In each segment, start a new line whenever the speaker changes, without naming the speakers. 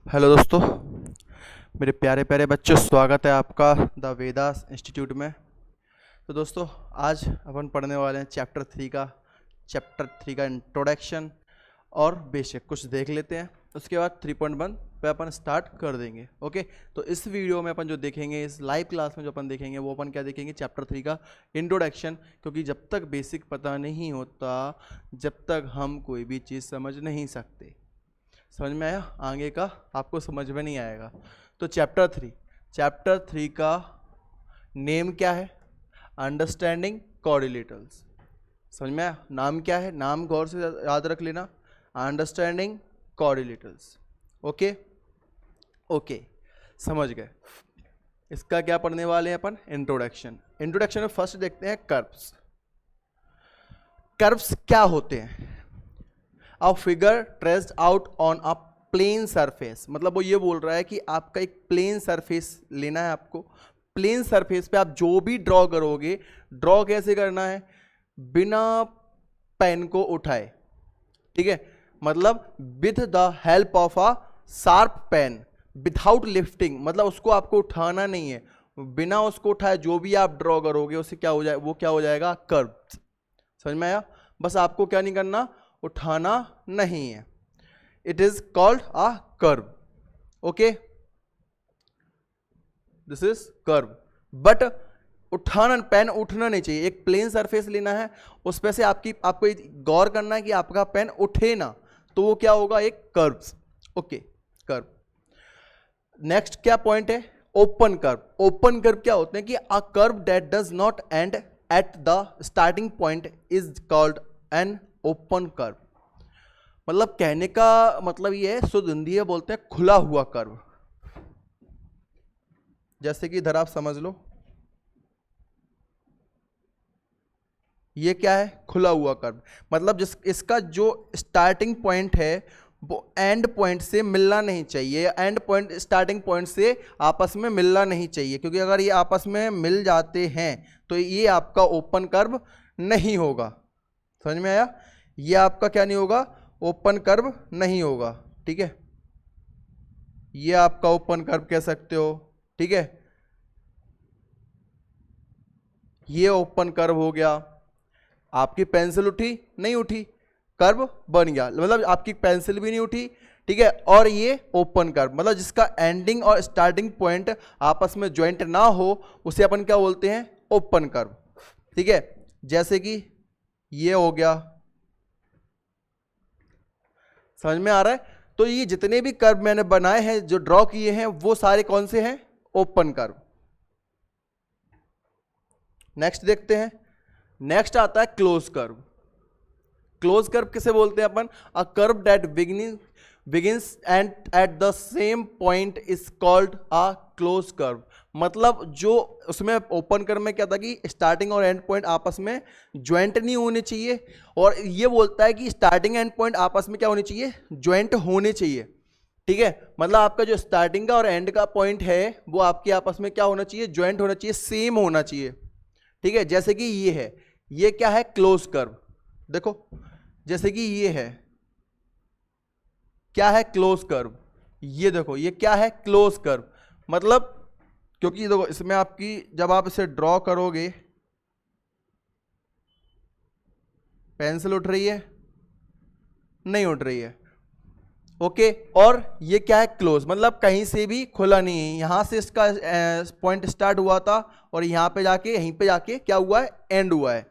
Hello दोस्तों, मेरे प्यारे प्यारे बच्चों, स्वागत है आपका द वेदास इंस्टीट्यूट में। तो दोस्तों, आज अपन पढ़ने वाले हैं चैप्टर 3 का इंट्रोडक्शन और बेसिक कुछ देख लेते हैं। उसके बाद 3.1 पे अपन स्टार्ट कर देंगे। ओके, तो इस वीडियो में अपन जो देखेंगे, इस लाइव क्लास में जो अपन देखेंगे, वो अपन क्या देखेंगे, चैप्टर 3 का इंट्रोडक्शन। क्योंकि जब तक बेसिक पता नहीं होता, जब तक हम कोई भी चीज़ समझ नहीं सकते। समझ में आया? आगे का आपको समझ में नहीं आएगा। तो चैप्टर थ्री का नेम क्या है? अंडरस्टैंडिंग कोरिलेटरल्स। समझ में आया? नाम क्या है? नाम गौर से याद रख लेना, अंडरस्टैंडिंग कोरिलेटरल्स। ओके ओके, समझ गए। इसका क्या पढ़ने वाले हैं अपन? इंट्रोडक्शन में फर्स्ट देखते हैं कर्व्स। कर्व्स क्या होते हैं? A figure traced out on a plane surface. मतलब वो ये बोल रहा है कि आपका एक प्लेन सरफेस लेना है आपको। प्लेन सरफेस पे आप जो भी ड्रॉ करोगे, ड्रॉ कैसे करना है? बिना पेन को उठाए। ठीक है, मतलब with the help of a sharp pen, without lifting. मतलब उसको आपको उठाना नहीं है, बिना उसको उठाए जो भी आप ड्रॉ करोगे उससे क्या हो जाए, वो क्या हो जाएगा? कर्व। समझ में आया? बस आपको क्या नहीं करना, उठाना नहीं है। It is called a curve. Okay, this is curve. But उठाना, पेन उठना नहीं चाहिए। एक प्लेन सरफेस लेना है, उस पे से आपको गौर करना है कि आपका पेन उठे ना, तो वो क्या होगा? एक कर्व। Okay, curve. नेक्स्ट क्या पॉइंट है? Open curve. ओपन कर्व क्या होते हैं कि अ curve that does not and at the starting point is called an open curve. मतलब कहने का मतलब ये है, शुद्ध हिंदी में बोलते हैं खुला हुआ कर्व। जैसे कि इधर आप समझ लो, ये क्या है? खुला हुआ कर्व। मतलब इसका जो स्टार्टिंग पॉइंट है वो एंड पॉइंट से मिलना नहीं चाहिए, एंड पॉइंट स्टार्टिंग पॉइंट से आपस में मिलना नहीं चाहिए। क्योंकि अगर ये आपस में मिल जाते हैं तो ये आपका ओपन कर्व नहीं होगा। समझ में आया? ये आपका क्या नहीं होगा? ओपन कर्व नहीं होगा। ठीक है, ये आपका ओपन कर्व कह सकते हो। ठीक है, ये ओपन कर्व हो गया। आपकी पेंसिल उठी? नहीं उठी, कर्व बन गया। मतलब आपकी पेंसिल भी नहीं उठी। ठीक है, और ये ओपन कर्व, मतलब जिसका एंडिंग और स्टार्टिंग पॉइंट आपस में ज्वाइंट ना हो, उसे अपन क्या बोलते हैं? Open curve. ठीक है, जैसे कि ये हो गया। समझ में आ रहा है? तो ये जितने भी कर्व मैंने बनाए हैं, जो ड्रॉ किए हैं, वो सारे कौन से हैं? Open curve. नेक्स्ट देखते हैं। नेक्स्ट आता है क्लोज कर्व। क्लोज कर्व किसे बोलते हैं अपन? A curve that begins and at the same point is called a close curve. मतलब जो उसमें ओपन कर्व में क्या था कि स्टार्टिंग और एंड पॉइंट आपस में ज्वाइंट नहीं होने चाहिए, और ये बोलता है कि स्टार्टिंग एंड पॉइंट आपस में क्या होने चाहिए? ज्वाइंट होने चाहिए। ठीक है, मतलब आपका जो स्टार्टिंग का और एंड का पॉइंट है वो आपके आपस में क्या होना चाहिए? ज्वाइंट होना चाहिए, सेम होना चाहिए। ठीक है, जैसे कि ये है, ये क्या है? Close curve. देखो, जैसे कि ये है, क्या है? Close curve. ये देखो, ये क्या है? Close curve. मतलब क्योंकि देखो, इसमें आपकी जब आप इसे ड्रॉ करोगे, पेंसिल उठ रही है? नहीं उठ रही है। ओके, और ये क्या है? क्लोज, मतलब कहीं से भी खुला नहीं है। यहां से इसका पॉइंट स्टार्ट हुआ था और यहां पे जाके, यहीं पे जाके क्या हुआ है? एंड हुआ है।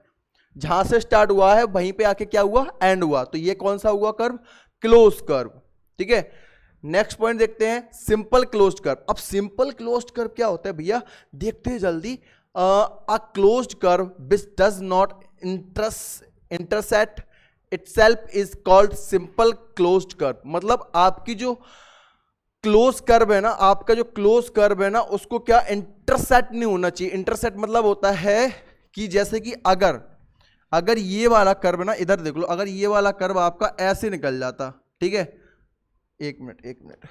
जहां से स्टार्ट हुआ है वहीं पे आके क्या हुआ? एंड हुआ। तो ये कौन सा हुआ कर्व? Close curve. ठीक है, नेक्स्ट पॉइंट देखते हैं, सिंपल क्लोज्ड कर्व। अब सिंपल क्लोज्ड कर्व क्या होता है भैया? देखते हैं जल्दी। A closed curve which does not intersect itself is called simple closed curve. मतलब आपकी जो क्लोज कर्व है ना, आपका जो क्लोज कर्व है ना, उसको क्या इंटरसेक्ट नहीं होना चाहिए। इंटरसेक्ट मतलब होता है कि जैसे कि अगर ये वाला कर्व ना, इधर देख लो, अगर ये वाला कर्व आपका ऐसे निकल जाता, ठीक है, एक मिनट,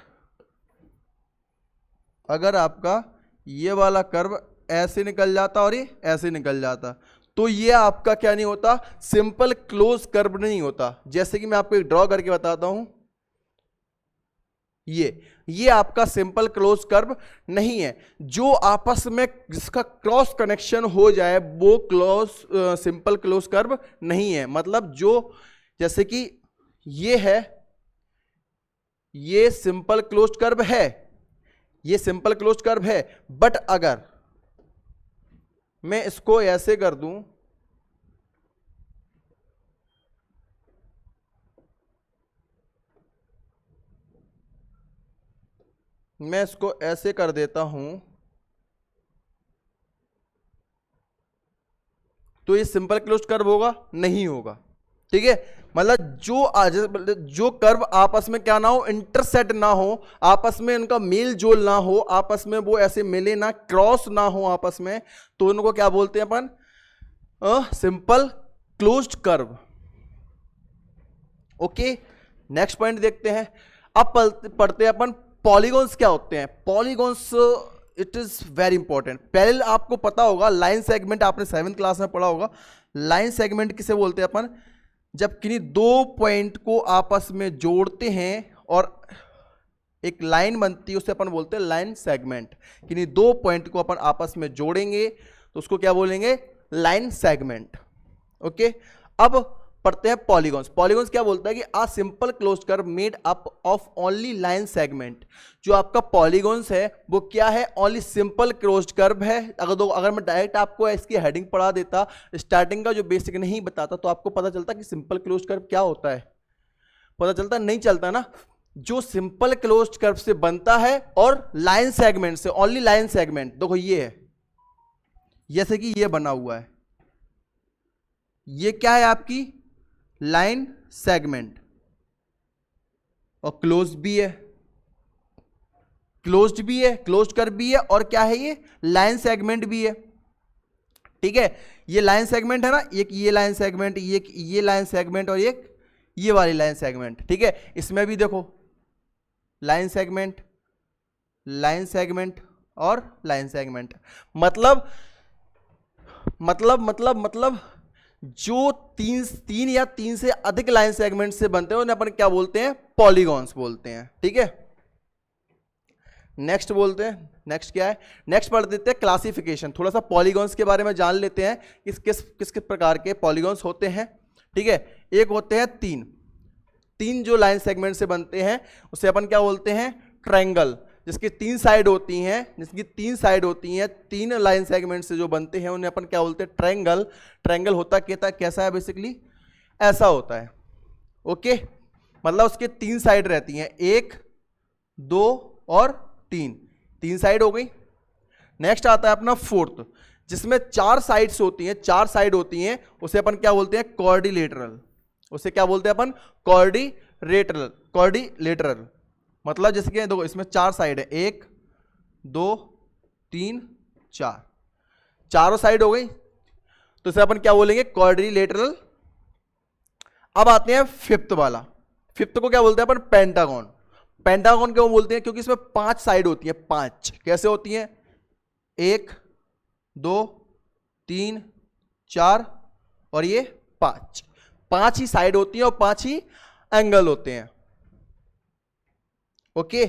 अगर आपका ये वाला कर्व ऐसे निकल जाता और ये ऐसे निकल जाता, तो ये आपका क्या नहीं होता? सिंपल क्लोज कर्व नहीं होता। जैसे कि मैं आपको एक ड्रॉ करके बताता हूं, ये आपका सिंपल क्लोज कर्व नहीं है। जो आपस में जिसका क्रॉस कनेक्शन हो जाए वो सिंपल क्लोज कर्व नहीं है। मतलब जो जैसे कि ये है, ये सिंपल क्लोज कर्व है, ये सिंपल क्लोज कर्व है, बट अगर मैं इसको ऐसे कर दूं, मैं इसको ऐसे कर देता हूं, तो ये सिंपल क्लोज कर्व होगा? नहीं होगा। ठीक है, मतलब जो कर्व आपस में क्या ना हो, इंटरसेक्ट ना हो, आपस में उनका मेल जोल ना हो, आपस में वो ऐसे मिले ना, क्रॉस ना हो आपस में, तो उनको क्या बोलते हैं अपन? Simple closed curve. Okay, next point देखते हैं। अब पढ़ते हैं अपन पॉलीगॉन्स क्या होते हैं। Polygons it is very important. पहले आपको पता होगा लाइन सेगमेंट, आपने 7th क्लास में पढ़ा होगा। लाइन सेगमेंट किसे बोलते हैं अपन? जब किन्हीं दो पॉइंट को आपस में जोड़ते हैं और एक लाइन बनती है, उसे अपन बोलते हैं लाइन सेगमेंट। किन्हीं दो पॉइंट को अपन आपस में जोड़ेंगे तो उसको क्या बोलेंगे? Line segment. ओके, अब पढ़ते हैं पॉलीगॉन्स। पॉलीगॉन्स क्या बोलता है कि a simple closed curve made up of only line segment. जो आपका पॉलीगॉन्स है वो क्या है? ओनली सिंपल क्लोज्ड कर्व है। अगर मैं डायरेक्ट आपको इसकी हेडिंग पढ़ा देता, स्टार्टिंग का जो बेसिक नहीं बताता, तो आपको पता चलता कि सिंपल क्लोज्ड कर्व क्या होता है? पता चलता? नहीं चलता ना। जो सिंपल क्लोज्ड कर्व से बनता है और लाइन सेगमेंट से, ओनली लाइन सेगमेंट। देखो ये है, जैसे कि ये बना हुआ है, ये क्या है आपकी? लाइन सेगमेंट, और क्लोज भी है, क्लोज्ड भी है, क्लोज्ड कर्व भी है, और क्या है? ये लाइन सेगमेंट भी है। ठीक है, ये लाइन सेगमेंट है ना, एक ये लाइन सेगमेंट, ये लाइन सेगमेंट, और एक ये वाली लाइन सेगमेंट। ठीक है, इसमें भी देखो लाइन सेगमेंट, लाइन सेगमेंट और लाइन सेगमेंट। मतलब जो तीन या तीन से अधिक लाइन सेगमेंट से बनते हैं उन्हें अपन क्या बोलते हैं? पॉलीगॉन्स बोलते हैं। ठीक है, नेक्स्ट बोलते हैं। नेक्स्ट क्या है? नेक्स्ट पढ़ देते हैं क्लासिफिकेशन। थोड़ा सा पॉलीगॉन्स के बारे में जान लेते हैं, किस किस प्रकार के पॉलीगॉन्स होते हैं। ठीक है, एक होते हैं तीन जो लाइन सेगमेंट से बनते हैं उसे अपन क्या बोलते हैं? ट्रायंगल। जिसकी तीन साइड होती हैं, तीन लाइन सेगमेंट से जो बनते हैं उन्हें अपन क्या बोलते हैं? ट्रायंगल। ट्रायंगल होता कैसा है? बेसिकली ऐसा होता है। ओके, मतलब उसके तीन साइड रहती हैं, 1 2 और 3 साइड हो गई। नेक्स्ट आता है अपना फोर्थ, जिसमें 4 साइड्स होती हैं, उसे अपन क्या बोलते हैं? क्वाड्रिलेटरल। उसे क्या बोलते हैं अपन? क्वाड्रिलेटरल। मतलब जैसे कि देखो इसमें 4 साइड है, 1 2 3 4, चारों साइड हो गई, तो इसे अपन क्या बोलेंगे? क्वाड्रिलेटरल। अब आते हैं फिफ्थ वाला। फिफ्थ को क्या बोलते हैं अपन? पेंटागन। पेंटागन क्यों बोलते हैं? क्योंकि इसमें 5 साइड होती है। 5 कैसे होती हैं? 1 2 3 4 और ये 5 ही साइड होती है और 5 ही एंगल होते हैं। ओके,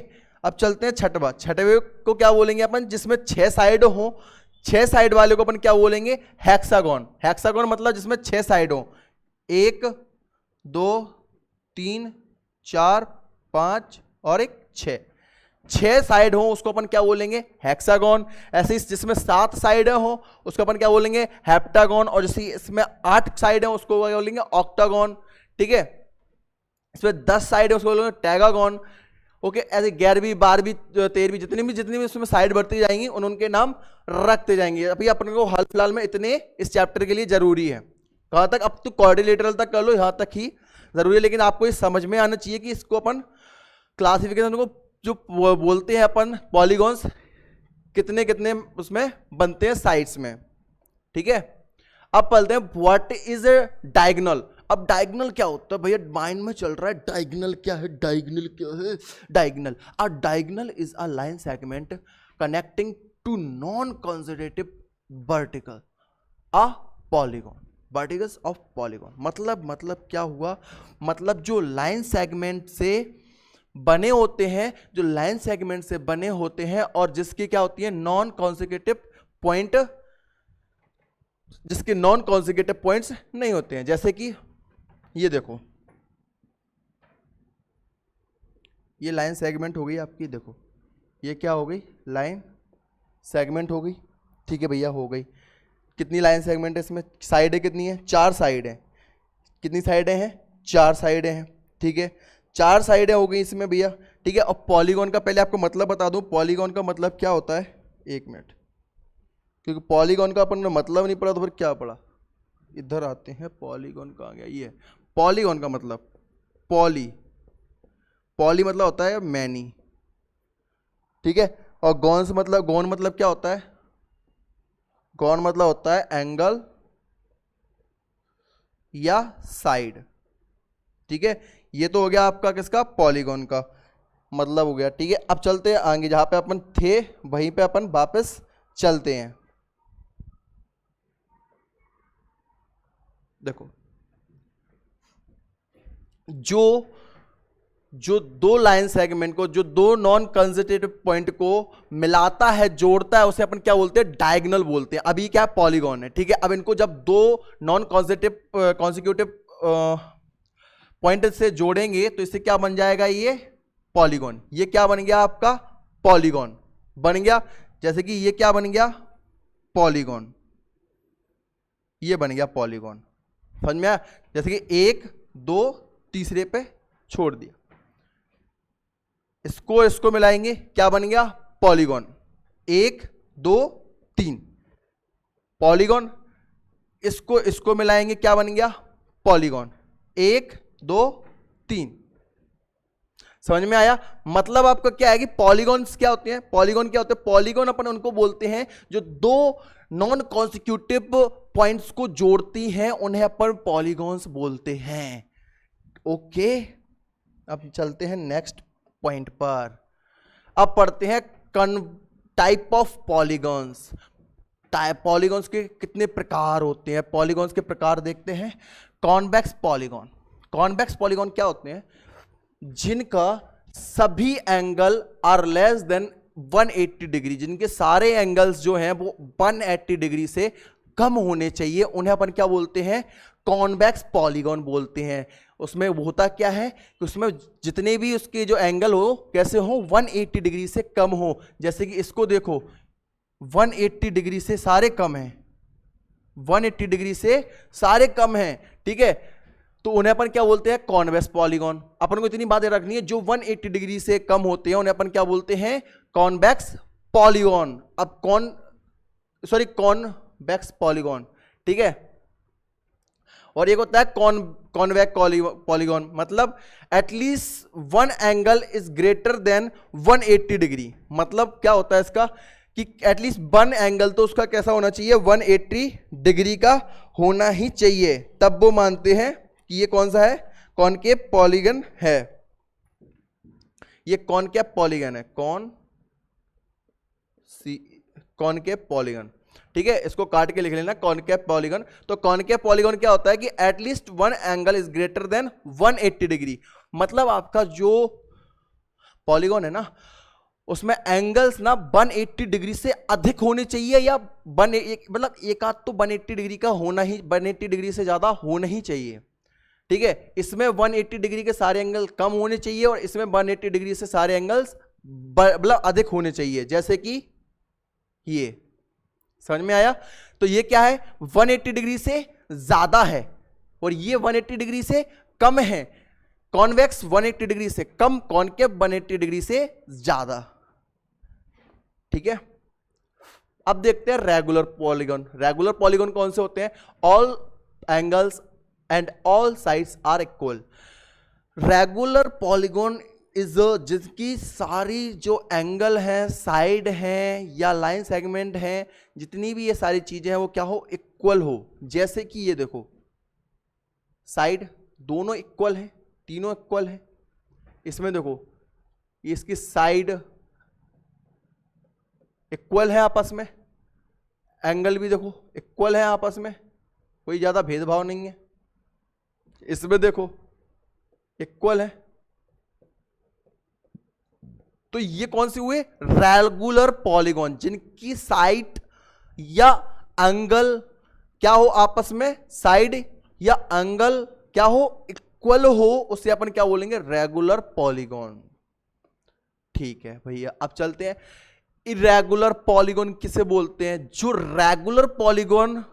अब चलते हैं छठवे को क्या बोलेंगे अपन? जिसमें 6 साइड हो, 6 साइड वाले को अपन क्या बोलेंगे? हेक्सागन। हेक्सागन मतलब जिसमें 6 साइड हो, 1 2 3 4 5 और एक 6 साइड हो उसको अपन क्या बोलेंगे? हेक्सागन। ऐसे ही जिसमें 7 साइड हो उसको अपन क्या बोलेंगे? हेप्टागन। और जैसे इसमें 8 साइड है उसको क्या बोलेंगे? ऑक्टागन। ठीक है, इसमें 10 साइड है उसको बोलेंगे टैगागन। ओके, ऐसे 11वीं 12वीं 13वीं जितनी भी उसमें साइड बढ़ती जाएंगी उनके नाम रखते जाएंगे। अभी अपन को हाल फिलहाल में इतने इस चैप्टर के लिए जरूरी है। कहां तक? अब तो क्वाड्रिलेटरल तक कर लो, यहां तक ही जरूरी है। लेकिन आपको ये समझ में आना चाहिए कि इसको अपन क्लासिफिकेशन को जो बोलते हैं अपन पॉलीगॉन्स, कितने कितने उसमें बनते हैं साइड्स में। ठीक है, अब पढ़ते हैं व्हाट इज ए डायगोनल। अब डायगोनल क्या होता है भैया? माइंड में चल रहा है डायगोनल क्या है? Diagonal is a line segment connecting two non consecutive vertical a polygon. Verticals of polygon मतलब क्या हुआ? मतलब जो लाइन सेगमेंट से बने होते हैं, जो लाइन सेगमेंट से बने होते हैं और जिसकी क्या होती है नॉन कॉन्सिक्यूटिव पॉइंट, जिसके नॉन कॉन्सिक्यूटिव पॉइंट्स नहीं होते हैं। जैसे कि ये देखो, ये लाइन सेगमेंट हो गई आपकी, देखो ये क्या हो गई, लाइन सेगमेंट हो गई। ठीक है भैया, हो गई। कितनी लाइन सेगमेंट है इसमें, साइडें कितनी है, 4 साइडें। कितनी साइडें हैं, 4 साइडें हैं। ठीक है, 4 साइडें हो गई इसमें भैया। ठीक है, और पॉलीगॉन का पहले आपको मतलब बता दूं, पॉलीगॉन का मतलब क्या होता है, 1 मिनट, क्योंकि पॉलीगॉन का अपन ने मतलब नहीं पढ़ा तो फिर क्या पढ़ा। इधर आते हैं, पॉलीगॉन का आ गया, ये पॉलीगॉन का मतलब, पॉली मतलब होता है मैनी। ठीक है, और गॉन्स मतलब, गॉन मतलब क्या होता है, गॉन मतलब होता है एंगल या साइड। ठीक है, ये तो हो गया आपका किसका, पॉलीगॉन का मतलब हो गया। ठीक है, अब चलते हैं आगे, जहां पे अपन थे वहीं पे अपन वापस चलते हैं। देखो, जो दो लाइन सेगमेंट को, जो दो नॉन कंसेक्यूटिव पॉइंट को मिलाता है, जोड़ता है, उसे अपन क्या बोलते हैं, डायगोनल बोलते हैं। अभी क्या है, पॉलीगॉन है। ठीक है, अब इनको जब दो नॉन कॉन्सेक्यूटिव पॉइंट से जोड़ेंगे तो इससे क्या बन जाएगा, ये पॉलीगॉन। ये क्या बन गया आपका, पॉलीगॉन बन गया। जैसे कि ये क्या बन गया, पॉलीगॉन, ये बन गया पॉलीगॉन। समझ में आया, जैसे कि 1 2 तीसरे पे छोड़ दिया, इसको मिलाएंगे, क्या बन गया, पॉलीगॉन। 1 2 3 पॉलीगॉन। इसको मिलाएंगे, क्या बन गया, पॉलीगॉन। 1 2 3। समझ में आया, मतलब आपका क्या है कि पॉलीगॉन्स क्या होते हैं, पॉलीगॉन क्या होते हैं, पॉलीगॉन अपन उनको बोलते हैं जो दो नॉन कॉन्सिक्यूटिव पॉइंट्स को जोड़ती हैं, उन्हें अपन पॉलीगॉन्स बोलते हैं। ओके, अब चलते हैं नेक्स्ट पॉइंट पर। अब पढ़ते हैं टाइप ऑफ पॉलीगॉन्स। पॉलीगॉन्स के कितने प्रकार होते हैं, पॉलीगॉन्स के प्रकार देखते हैं। कॉन्वेक्स पॉलीगॉन, कॉन्वेक्स पॉलीगॉन क्या होते हैं, जिनका सभी angle are less than 180 degree, जिनके सारे एंगल्स जो हैं वो 180 डिग्री से कम होने चाहिए, उन्हें अपन क्या बोलते हैं, कॉन्वेक्स पॉलीगॉन बोलते हैं। उसमें होता क्या है कि उसमें जितने भी उसके जो एंगल हो, कैसे हो, 180 डिग्री से कम हो। जैसे कि इसको देखो, 180 डिग्री से सारे कम हैं, 180 डिग्री से सारे कम हैं। ठीक है, तो उन्हें अपन क्या बोलते हैं, कॉन्वेक्स पॉलीगॉन। अपन को इतनी बातें रखनी है, जो 180 डिग्री से कम होते हैं उन्हें अपन क्या बोलते हैं, कॉन्वेक्स पॉलीगॉन। अब कॉन्वेक्स पॉलीगॉन। ठीक है, और एक होता है कॉन्वेक्स पॉलीगॉन, मतलब at least one angle is greater than 180 degree. मतलब क्या होता है इसका कि एटलीस्ट वन एंगल तो उसका कैसा होना चाहिए, 180 डिग्री का होना ही चाहिए, तब वो मानते हैं कि ये कौन सा है, कॉनकेव पॉलीगन है। ये कॉनकेव पॉलीगन है, कॉनकेव पॉलीगन। ठीक है, इसको काट के लिख लेना, कॉनकेव पॉलीगन। तो कॉनकेव पॉलीगन क्या होता है कि at least one angle is greater than 180 degree. मतलब आपका जो पॉलीगन है ना, उसमें एंगल्स ना 180 डिग्री से अधिक होने चाहिए, या मतलब एक आध तो 180 डिग्री का होना ही, 180 डिग्री से ज्यादा होना ही चाहिए। ठीक है, इसमें 180 डिग्री के सारे एंगल कम होने चाहिए और इसमें 180 डिग्री से सारे एंगल्स मतलब अधिक होने चाहिए, जैसे कि ये। समझ में आया, तो ये क्या है, 180 डिग्री से ज्यादा है और ये 180 डिग्री से कम है। कॉन्वेक्स 180 डिग्री से कम, कॉनकेव 180 डिग्री से ज्यादा। ठीक है, अब देखते हैं रेगुलर पॉलीगॉन। रेगुलर पॉलीगॉन कौन से होते हैं, all angles and all sides are equal. Regular polygon is जिसकी सारी जो एंगल हैं, साइड हैं या लाइन सेगमेंट हैं, जितनी भी ये सारी चीजें हैं वो क्या हो, इक्वल हो। जैसे कि ये देखो, साइड दोनों इक्वल हैं, तीनों इक्वल हैं। इसमें देखो, इसकी साइड इक्वल है आपस में, एंगल भी देखो इक्वल है आपस में, कोई ज्यादा भेदभाव नहीं है। इसमें देखो इक्वल है, तो ये कौन से हुए? रेगुलर पॉलीगॉन, जिनकी साइड या एंगल क्या हो आपस में, साइड या एंगल क्या हो, इक्वल हो, उसे अपन क्या बोलेंगे? Regular polygon. ठीक है भैया, अब चलते हैं इरेगुलर पॉलीगॉन किसे बोलते हैं? जो रेगुलर पॉलीगॉन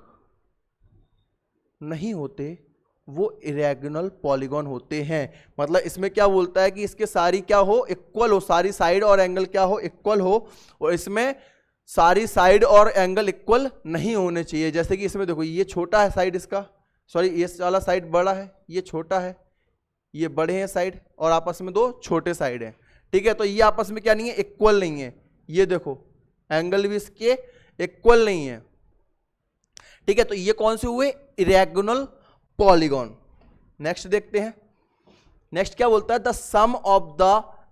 नहीं होते वो इरेगुलर पॉलीगॉन होते हैं। मतलब इसमें क्या बोलता है कि इसके सारी क्या हो, इक्वल हो, सारी साइड और एंगल क्या हो, इक्वल हो, और इसमें सारी साइड और एंगल इक्वल नहीं होने चाहिए। जैसे कि इसमें देखो, ये छोटा है साइड इसका, सॉरी ये वाला साइड बड़ा है, ये छोटा है, ये बड़े हैं साइड, और आपस में दो छोटे साइड हैं। ठीक है, तो ये आपस में क्या नहीं है, इक्वल नहीं है। ये देखो एंगल भी इसके इक्वल नहीं है। ठीक है, तो ये कौन से हुए? Irregular polygon. नेक्स्ट देखते हैं, नेक्स्ट क्या बोलता है? The sum of the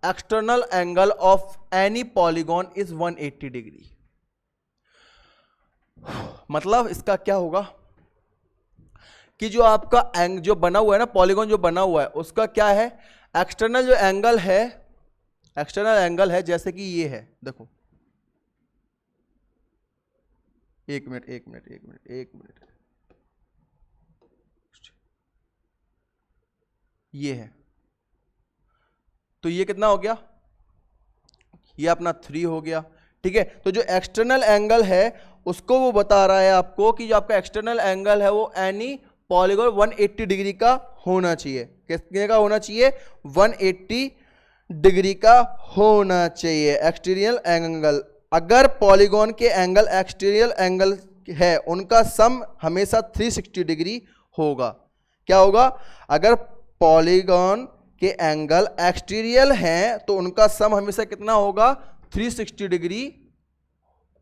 external angle of any polygon is 180 degree. मतलब इसका क्या होगा कि जो आपका जो बना हुआ है ना, पॉलीगॉन जो बना हुआ है, उसका क्या है? एक्सटर्नल जो एंगल है, एक्सटर्नल एंगल है, जैसे कि ये है, देखो, एक मिनट, ये है, तो ये कितना हो गया? ये अपना 3 हो गया। ठीक है, तो जो एक्सटर्नल एंगल है उसको वो बता रहा है आपको कि जो आपका एक्सटर्नल एंगल है वो एनी पॉलीगॉन 180 डिग्री का होना चाहिए। कितने का होना चाहिए? 180 डिग्री का होना चाहिए एक्सटीरियर एंगल। अगर पॉलीगॉन के एंगल एक्सटीरियर एंगल है, उनका सम हमेशा 360 डिग्री होगा। क्या होगा? अगर पॉलीगॉन के एंगल एक्सटीरियर हैं तो उनका सम हमेशा कितना होगा? 360 डिग्री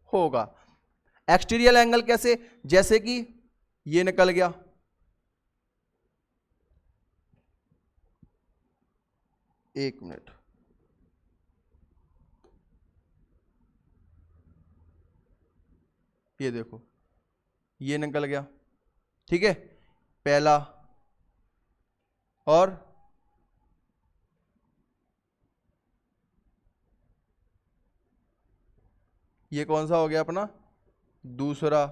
होगा। एक्सटीरियर एंगल कैसे? जैसे कि ये निकल गया, एक मिनट, ये देखो ये निकल गया। ठीक है, पहला, और ये कौन सा हो गया अपना? दूसरा।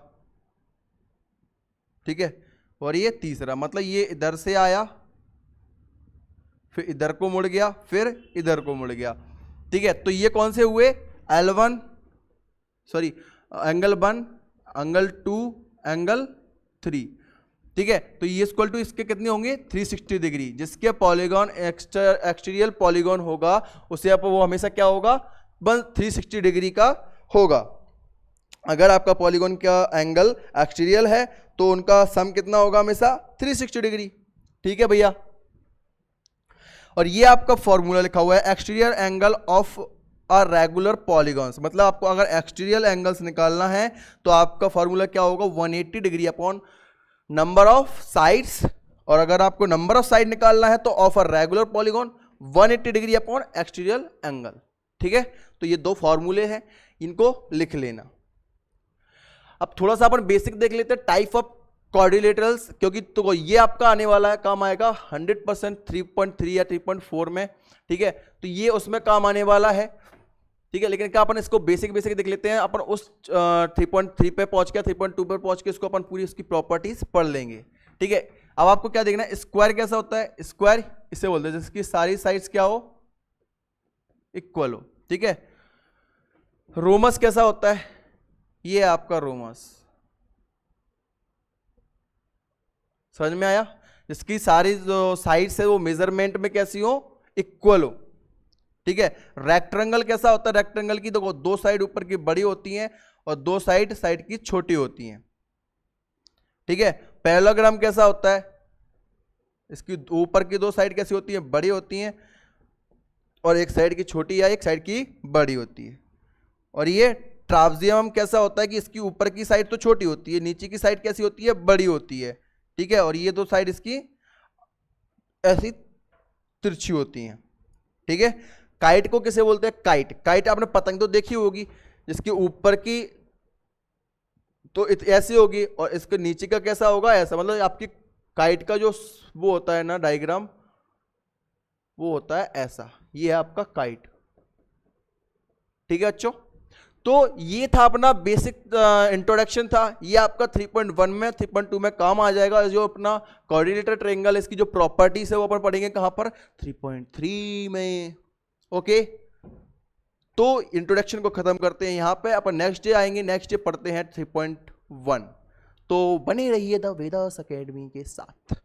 ठीक है, और ये तीसरा। मतलब ये इधर से आया, फिर इधर को मुड़ गया, फिर इधर को मुड़ गया। ठीक है, तो ये कौन से हुए? L1, sorry angle 1, angle 2, angle 3। ठीक है, तो ये इक्वल टू इसके कितने होंगे? 360 डिग्री। जिसके पॉलीगॉन एक्सटीरियर पॉलीगॉन होगा उसे आप वो हमेशा क्या होगा? बस 360 डिग्री का होगा। अगर आपका पॉलीगॉन का एंगल एक्सटीरियर है तो उनका सम कितना होगा? हमेशा 360 डिग्री। ठीक है भैया, और ये आपका फॉर्मूला लिखा हुआ है exterior angle of a regular polygons. मतलब आपको अगर एक्सटीरियर एंगल्स निकालना है तो आपका फॉर्मूला क्या होगा? 180 degree upon number of sides, और अगर आपको नंबर ऑफ साइड निकालना है तो of a regular polygon 180 degree upon exterior angle. ठीक है, तो ये दो फॉर्मूले हैं, इनको लिख लेना। अब थोड़ा सा अपन बेसिक देख लेते हैं टाइप ऑफ क्वाड्रिलेटरल्स, क्योंकि तो ये आपका आने वाला है, काम आएगा 100% 3.3 या 3.4 में। ठीक है, तो ये उसमें काम आने वाला है। ठीक है, लेकिन क्या अपन इसको बेसिक देख लेते हैं। अपन उस 3.3 पे पहुंच के 3.2 पे पहुंच के इसको अपन पूरी उसकी प्रॉपर्टीज पढ़ लेंगे। ठीक है, अब आपको क्या देखना है? स्क्वायर कैसा होता है? स्क्वायर इसे बोलते हैं जिसकी सारी साइड्स क्या हो? इक्वल हो। ठीक है, रोमस कैसा होता है? ये आपका रोमस, समझ में आया? जिसकी सारी जो साइड्स है वो मेजरमेंट में कैसी हो? इक्वल हो। ठीक है, रेक्टेंगल कैसा होता है? रेक्टेंगल की देखो दो साइड ऊपर की बड़ी होती हैं और दो साइड की छोटी होती हैं। ठीक है, पैरेललोग्राम कैसा होता है? इसकी ऊपर की दो साइड कैसी होती हैं? बड़ी होती हैं, और एक साइड की छोटी या एक साइड की बड़ी होती है। और ये ट्रापेजियम कैसा होता है कि इसकी ऊपर की साइड तो छोटी होती है, नीचे की साइड कैसी होती है? बड़ी होती है। ठीक है, और ये दो साइड इसकी ऐसी तिरछी होती हैं। ठीक है, काइट को किसे बोलते हैं? काइट। काइट आपने पतंग तो देखी होगी, जिसके ऊपर की तो ऐसी होगी और इसके नीचे का कैसा होगा? ऐसा। मतलब आपकी काइट का जो वो होता है ना डायग्राम, वो होता है ऐसा। ये है आपका काइट। ठीक है बच्चों, तो ये था अपना बेसिक इंट्रोडक्शन था। ये आपका 3.1 में 3.2 में काम आ जाएगा। जो अपना कोऑर्डिनेटर ट्रायंगल, इसकी जो प्रॉपर्टीज है वो अपन पढ़ेंगे कहां पर, 3.3 में। ओके, तो इंट्रोडक्शन को खत्म करते हैं यहां पे, अपन नेक्स्ट डे आएंगे, नेक्स्ट डे पढ़ते हैं 3.1। तो बने रहिए द वेदास एकेडमी के साथ।